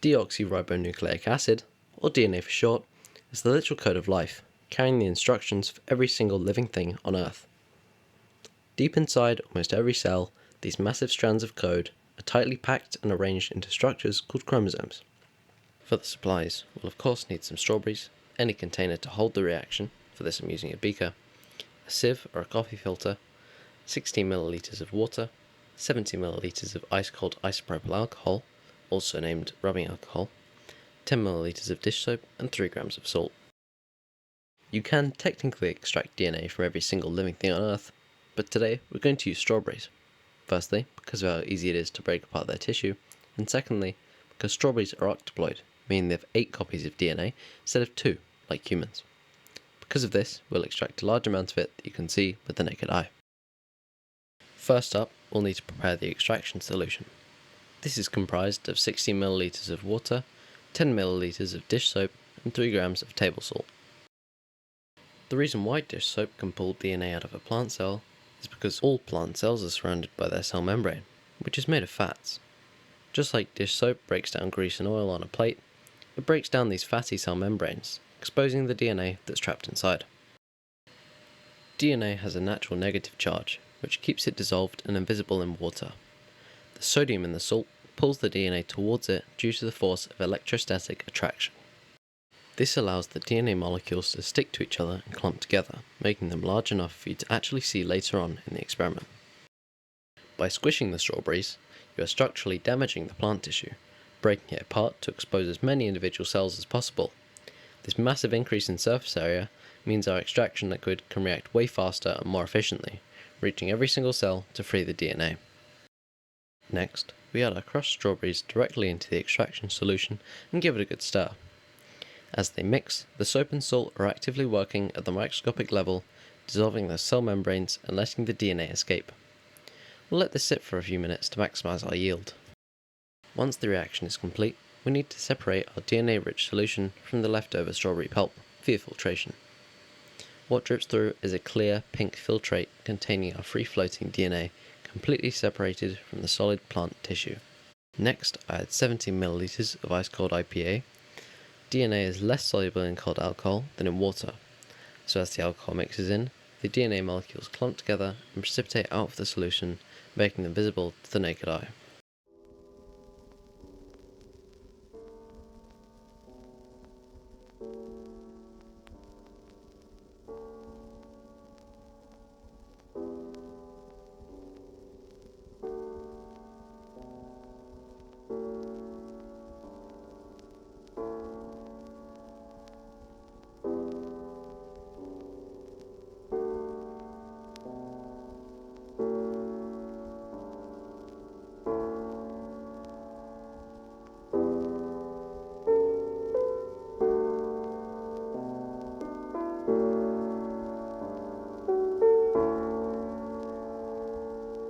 Deoxyribonucleic acid, or DNA for short, is the literal code of life, carrying the instructions for every single living thing on Earth. Deep inside almost every cell, these massive strands of code are tightly packed and arranged into structures called chromosomes. For the supplies, we'll of course need some strawberries, any container to hold the reaction, for this I'm using a beaker, a sieve or a coffee filter, 16 milliliters of water, 70 milliliters of ice-cold isopropyl alcohol, also named rubbing alcohol, 10 milliliters of dish soap, and 3 grams of salt. You can technically extract DNA from every single living thing on Earth, but today we're going to use strawberries. Firstly, because of how easy it is to break apart their tissue, and secondly, because strawberries are octoploid, meaning they have 8 copies of DNA instead of 2, like humans. Because of this, we'll extract a large amount of it that you can see with the naked eye. First up, we'll need to prepare the extraction solution. This is comprised of 16 milliliters of water, 10 milliliters of dish soap, and 3 grams of table salt. The reason why dish soap can pull DNA out of a plant cell is because all plant cells are surrounded by their cell membrane, which is made of fats. Just like dish soap breaks down grease and oil on a plate, it breaks down these fatty cell membranes, exposing the DNA that's trapped inside. DNA has a natural negative charge, which keeps it dissolved and invisible in water. The sodium in the salt pulls the DNA towards it due to the force of electrostatic attraction. This allows the DNA molecules to stick to each other and clump together, making them large enough for you to actually see later on in the experiment. By squishing the strawberries, you are structurally damaging the plant tissue, breaking it apart to expose as many individual cells as possible. This massive increase in surface area means our extraction liquid can react way faster and more efficiently, reaching every single cell to free the DNA. Next, we add our crushed strawberries directly into the extraction solution and give it a good stir. As they mix, the soap and salt are actively working at the microscopic level, dissolving the cell membranes and letting the DNA escape. We'll let this sit for a few minutes to maximize our yield. Once the reaction is complete, we need to separate our DNA-rich solution from the leftover strawberry pulp via filtration. What drips through is a clear pink filtrate containing our free-floating DNA, completely separated from the solid plant tissue. Next, I add 70 milliliters of ice-cold IPA. DNA is less soluble in cold alcohol than in water, so as the alcohol mixes in, the DNA molecules clump together and precipitate out of the solution, making them visible to the naked eye.